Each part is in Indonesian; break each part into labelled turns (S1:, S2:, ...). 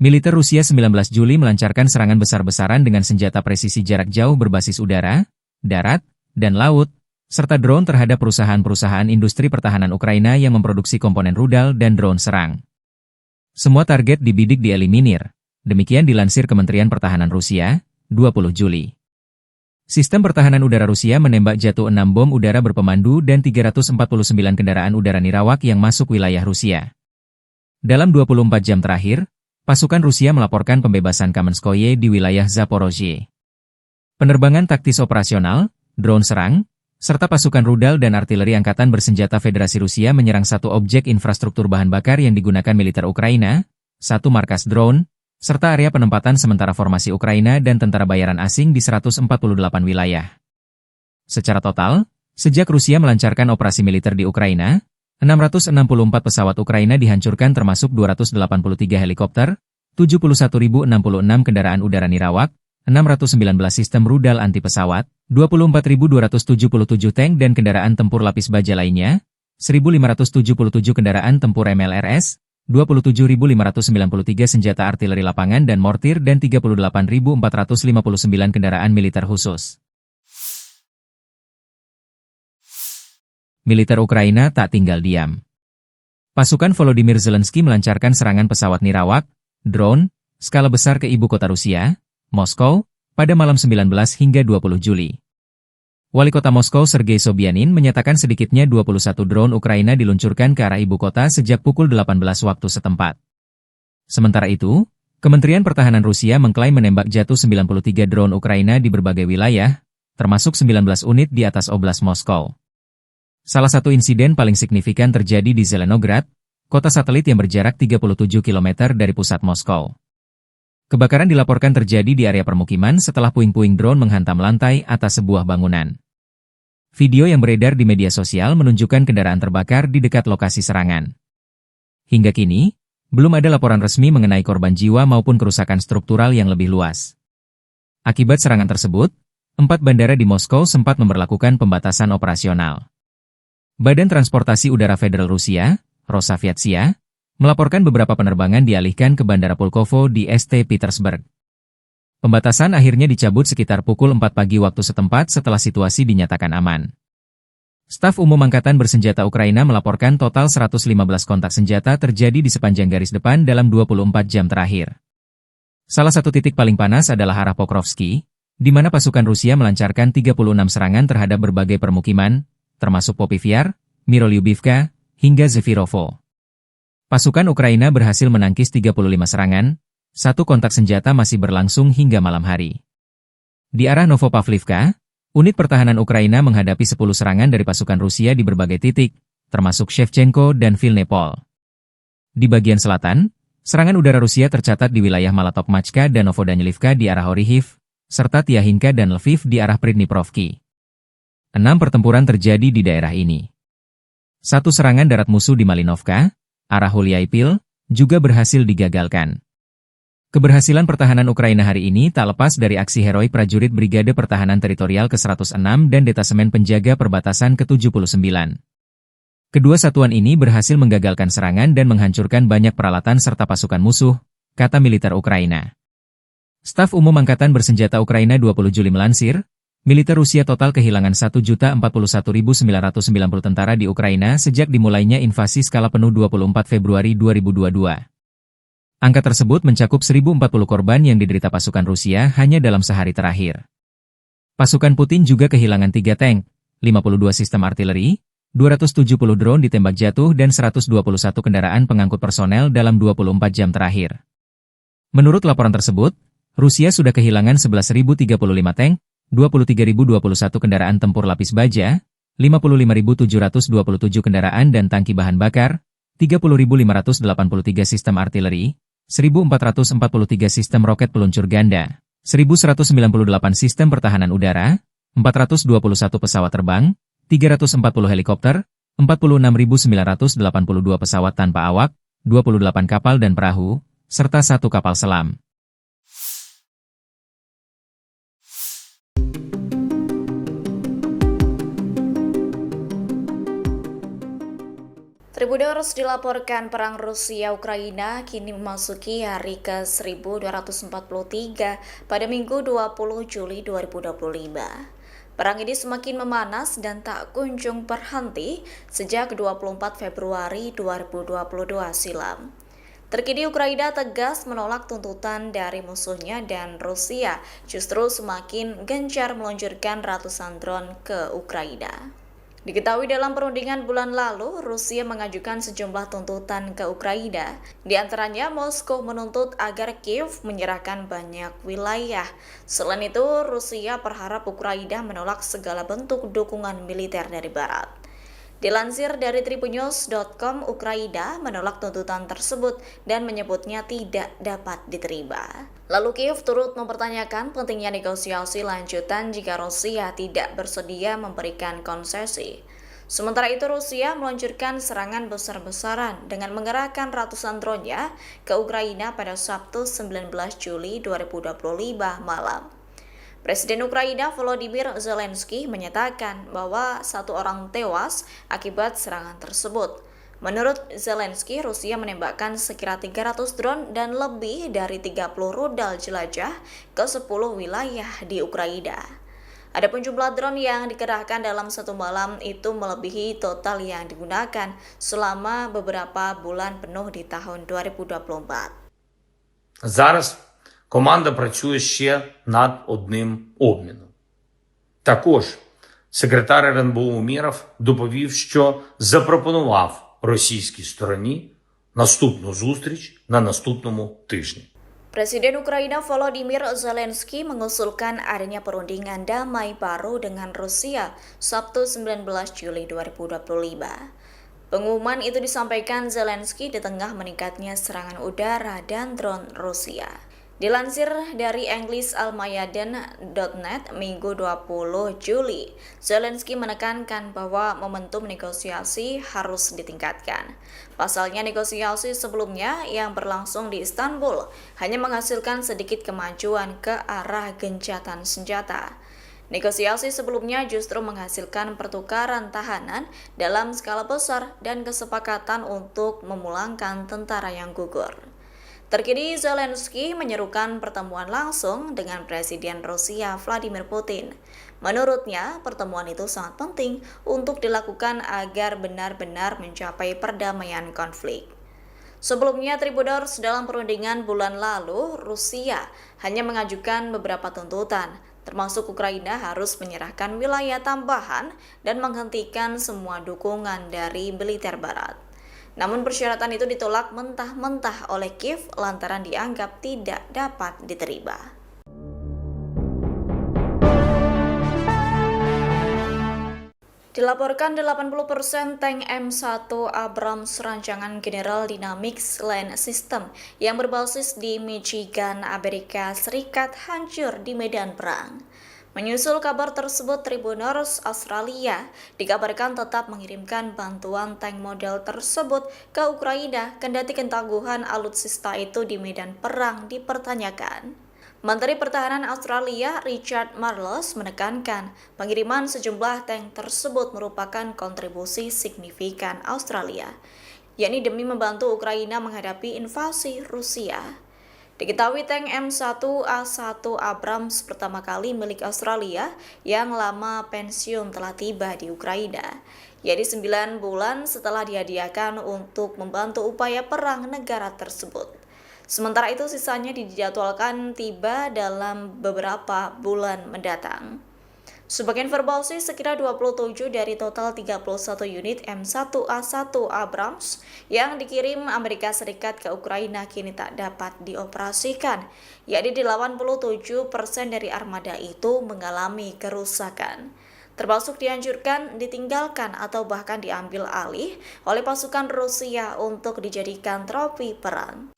S1: Militer Rusia 19 Juli melancarkan serangan besar-besaran dengan senjata presisi jarak jauh berbasis udara, darat, dan laut, serta drone terhadap perusahaan-perusahaan industri pertahanan Ukraina yang memproduksi komponen rudal dan drone serang. Semua target dibidik dieliminir. Demikian dilansir Kementerian Pertahanan Rusia, 20 Juli. Sistem pertahanan udara Rusia menembak jatuh 6 bom udara berpemandu dan 349 kendaraan udara nirawak yang masuk wilayah Rusia. Dalam 24 jam terakhir, pasukan Rusia melaporkan pembebasan Kamenskoye di wilayah Zaporozhye. Penerbangan taktis operasional, drone serang, serta pasukan rudal dan artileri angkatan bersenjata Federasi Rusia menyerang satu objek infrastruktur bahan bakar yang digunakan militer Ukraina, satu markas drone, serta area penempatan sementara formasi Ukraina dan tentara bayaran asing di 148 wilayah. Secara total, sejak Rusia melancarkan operasi militer di Ukraina, 664 pesawat Ukraina dihancurkan termasuk 283 helikopter, 71.066 kendaraan udara nirawak, 619 sistem rudal anti-pesawat, 24.277 tank dan kendaraan tempur lapis baja lainnya, 1.577 kendaraan tempur MLRS, 27.593 senjata artileri lapangan dan mortir dan 38.459 kendaraan militer khusus. Militer Ukraina tak tinggal diam. Pasukan Volodymyr Zelensky melancarkan serangan pesawat nirawak, drone, skala besar ke ibu kota Rusia, Moskow, pada malam 19 hingga 20 Juli. Wali kota Moskow Sergei Sobyanin menyatakan sedikitnya 21 drone Ukraina diluncurkan ke arah ibu kota sejak pukul 18 waktu setempat. Sementara itu, Kementerian Pertahanan Rusia mengklaim menembak jatuh 93 drone Ukraina di berbagai wilayah, termasuk 19 unit di atas Oblast Moskow. Salah satu insiden paling signifikan terjadi di Zelenograd, kota satelit yang berjarak 37 km dari pusat Moskow. Kebakaran dilaporkan terjadi di area permukiman setelah puing-puing drone menghantam lantai atas sebuah bangunan. Video yang beredar di media sosial menunjukkan kendaraan terbakar di dekat lokasi serangan. Hingga kini, belum ada laporan resmi mengenai korban jiwa maupun kerusakan struktural yang lebih luas. Akibat serangan tersebut, 4 bandara di Moskow sempat memberlakukan pembatasan operasional. Badan Transportasi Udara Federal Rusia, Rosaviatsia, melaporkan beberapa penerbangan dialihkan ke Bandara Pulkovo di St. Petersburg. Pembatasan akhirnya dicabut sekitar pukul 4 pagi waktu setempat setelah situasi dinyatakan aman. Staf Umum Angkatan Bersenjata Ukraina melaporkan total 115 kontak senjata terjadi di sepanjang garis depan dalam 24 jam terakhir. Salah satu titik paling panas adalah arah Pokrovsky, di mana pasukan Rusia melancarkan 36 serangan terhadap berbagai permukiman, termasuk Popivyar, Mirolyubivka, hingga Zefirovo. Pasukan Ukraina berhasil menangkis 35 serangan, satu kontak senjata masih berlangsung hingga malam hari. Di arah Novopavlivka, unit pertahanan Ukraina menghadapi 10 serangan dari pasukan Rusia di berbagai titik, termasuk Shevchenko dan Vilnepol. Di bagian selatan, serangan udara Rusia tercatat di wilayah Malatokmachka dan Novodanilivka di arah Orihiv, serta Tiahinka dan Lviv di arah Pridniprovki. 6 pertempuran terjadi di daerah ini. Satu serangan darat musuh di Malinovka, arah Huliaipil, juga berhasil digagalkan. Keberhasilan pertahanan Ukraina hari ini tak lepas dari aksi heroik prajurit Brigade Pertahanan Teritorial ke-106 dan Detasemen Penjaga Perbatasan ke-79. Kedua satuan ini berhasil menggagalkan serangan dan menghancurkan banyak peralatan serta pasukan musuh, kata militer Ukraina. Staf Umum Angkatan Bersenjata Ukraina 20 Juli melansir, militer Rusia total kehilangan 1.041.990 tentara di Ukraina sejak dimulainya invasi skala penuh 24 Februari 2022. Angka tersebut mencakup 1.040 korban yang diderita pasukan Rusia hanya dalam sehari terakhir. Pasukan Putin juga kehilangan 3 tank, 52 sistem artileri, 270 drone ditembak jatuh dan 121 kendaraan pengangkut personel dalam 24 jam terakhir. Menurut laporan tersebut, Rusia sudah kehilangan 11.035 tank, 23.021 kendaraan tempur lapis baja, 55.727 kendaraan dan tangki bahan bakar, 30.583 sistem artileri, 1.443 sistem roket peluncur ganda, 1.198 sistem pertahanan udara, 421 pesawat terbang, 340 helikopter, 46.982 pesawat tanpa awak, 28 kapal dan perahu, serta 1 kapal selam.
S2: Tribuners dilaporkan perang Rusia-Ukraina kini memasuki hari ke-1243 pada Minggu 20 Juli 2025. Perang ini semakin memanas dan tak kunjung berhenti sejak 24 Februari 2022 silam. Terkini Ukraina tegas menolak tuntutan dari musuhnya dan Rusia justru semakin gencar meluncurkan ratusan drone ke Ukraina. Diketahui dalam perundingan bulan lalu, Rusia mengajukan sejumlah tuntutan ke Ukraina. Di antaranya, Moskow menuntut agar Kiev menyerahkan banyak wilayah. Selain itu, Rusia berharap Ukraina menolak segala bentuk dukungan militer dari Barat. Dilansir dari tribunnews.com, Ukraina menolak tuntutan tersebut dan menyebutnya tidak dapat diterima. Lalu Kiev turut mempertanyakan pentingnya negosiasi lanjutan jika Rusia tidak bersedia memberikan konsesi. Sementara itu Rusia meluncurkan serangan besar-besaran dengan mengerahkan ratusan drone-nya ke Ukraina pada Sabtu 19 Juli 2025 malam. Presiden Ukraina Volodymyr Zelensky menyatakan bahwa satu orang tewas akibat serangan tersebut. Menurut Zelensky, Rusia menembakkan sekira 300 drone dan lebih dari 30 rudal jelajah ke 10 wilayah di Ukraina. Adapun jumlah drone yang dikerahkan dalam satu malam itu melebihi total yang digunakan selama beberapa bulan penuh di tahun 2024.
S3: Зараз команда працює ще над одним обміном. Також секретар РНБО Умєров доповів, що запропонував російській стороні наступну зустріч на наступному тижні.
S2: Presiden Ukraina Volodymyr Zelensky mengusulkan adanya perundingan damai baru dengan Rusia Sabtu 19 Juli 2025. Pengumuman itu disampaikan Zelensky di tengah meningkatnya serangan udara dan drone Rusia. Dilansir dari EnglisAlmayadin.net Minggu 20 Juli, Zelensky menekankan bahwa momentum negosiasi harus ditingkatkan. Pasalnya negosiasi sebelumnya yang berlangsung di Istanbul hanya menghasilkan sedikit kemajuan ke arah gencatan senjata. Negosiasi sebelumnya justru menghasilkan pertukaran tahanan dalam skala besar dan kesepakatan untuk memulangkan tentara yang gugur. Terkini Zelensky menyerukan pertemuan langsung dengan Presiden Rusia Vladimir Putin. Menurutnya, pertemuan itu sangat penting untuk dilakukan agar benar-benar mencapai perdamaian konflik. Sebelumnya, Tribuners dalam perundingan bulan lalu, Rusia hanya mengajukan beberapa tuntutan, termasuk Ukraina harus menyerahkan wilayah tambahan dan menghentikan semua dukungan dari militer Barat. Namun persyaratan itu ditolak mentah-mentah oleh Kiev lantaran dianggap tidak dapat diterima. Dilaporkan 80% tank M1 Abrams rancangan General Dynamics Land System yang berbasis di Michigan, Amerika Serikat hancur di medan perang. Menyusul kabar tersebut, Tribuners Australia dikabarkan tetap mengirimkan bantuan tank model tersebut ke Ukraina, kendati ketangguhan alutsista itu di medan perang dipertanyakan. Menteri Pertahanan Australia Richard Marles menekankan pengiriman sejumlah tank tersebut merupakan kontribusi signifikan Australia, yakni demi membantu Ukraina menghadapi invasi Rusia. Diketahui tank M1A1 Abrams pertama kali milik Australia yang lama pensiun telah tiba di Ukraina, yaitu 9 bulan setelah dihadiahkan untuk membantu upaya perang negara tersebut. Sementara itu sisanya dijadwalkan tiba dalam beberapa bulan mendatang. Sebagai informasi, sekira 27 dari total 31 unit M1A1 Abrams yang dikirim Amerika Serikat ke Ukraina kini tak dapat dioperasikan, yakni 87% dari armada itu mengalami kerusakan, termasuk dihancurkan, ditinggalkan, atau bahkan diambil alih oleh pasukan Rusia untuk dijadikan trofi perang.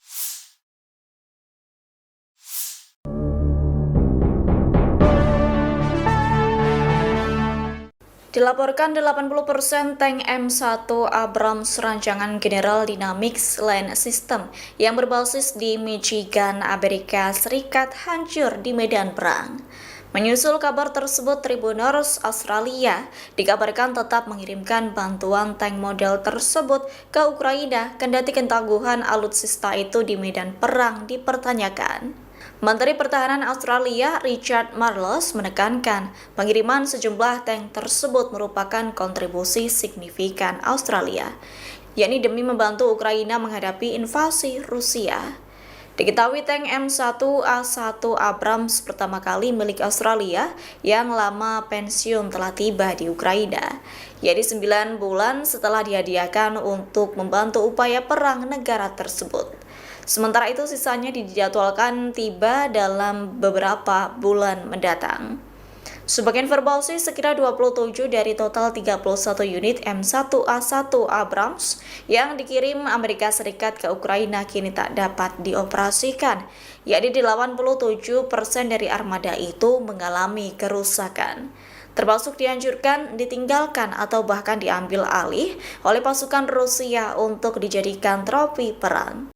S2: Dilaporkan 80% tank M1 Abrams rancangan General Dynamics Land System yang berbasis di Michigan, Amerika Serikat hancur di medan perang. Menyusul kabar tersebut, Tribuners Australia dikabarkan tetap mengirimkan bantuan tank model tersebut ke Ukraina, kendati ketangguhan alutsista itu di medan perang dipertanyakan. Menteri Pertahanan Australia Richard Marles menekankan pengiriman sejumlah tank tersebut merupakan kontribusi signifikan Australia, yakni demi membantu Ukraina menghadapi invasi Rusia. Diketahui tank M1A1 Abrams pertama kali milik Australia yang lama pensiun telah tiba di Ukraina, yaitu 9 bulan setelah dihadiahkan untuk membantu upaya perang negara tersebut. Sementara itu sisanya dijadwalkan tiba dalam beberapa bulan mendatang. Sebagai informasi, sekira 27 dari total 31 unit M1A1 Abrams yang dikirim Amerika Serikat ke Ukraina kini tak dapat dioperasikan, yakni 87% dari armada itu mengalami kerusakan, termasuk dihancurkan, ditinggalkan, atau bahkan diambil alih oleh pasukan Rusia untuk dijadikan trofi perang.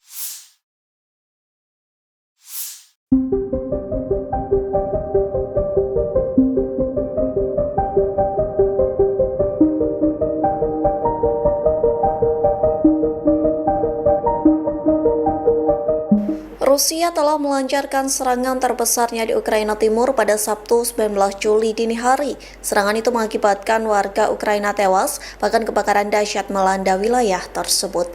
S2: Rusia telah melancarkan serangan terbesarnya di Ukraina Timur pada Sabtu 19 Juli dini hari. Serangan itu mengakibatkan warga Ukraina tewas, bahkan kebakaran dahsyat melanda wilayah tersebut.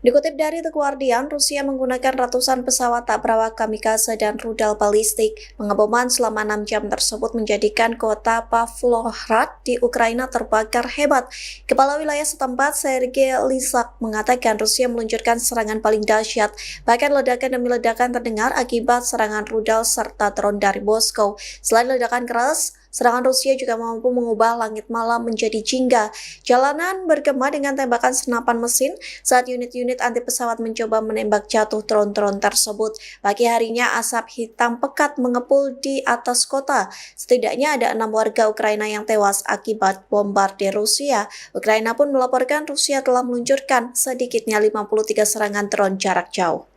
S2: Dikutip dari The Guardian, Rusia menggunakan ratusan pesawat tak berawak kamikaze dan rudal balistik. Pengeboman selama 6 jam tersebut menjadikan kota Pavlohrad di Ukraina terbakar hebat. Kepala wilayah setempat, Sergei Lysak, mengatakan Rusia meluncurkan serangan paling dahsyat. Bahkan ledakan demi ledakan terdengar akibat serangan rudal serta drone dari Moskow. Selain ledakan keras, serangan Rusia juga mampu mengubah langit malam menjadi jingga. Jalanan bergema dengan tembakan senapan mesin saat unit-unit anti pesawat mencoba menembak jatuh drone-drone tersebut. Pagi harinya asap hitam pekat mengepul di atas kota. Setidaknya ada 6 warga Ukraina yang tewas akibat bombardir Rusia. Ukraina pun melaporkan Rusia telah meluncurkan sedikitnya 53 serangan drone jarak jauh.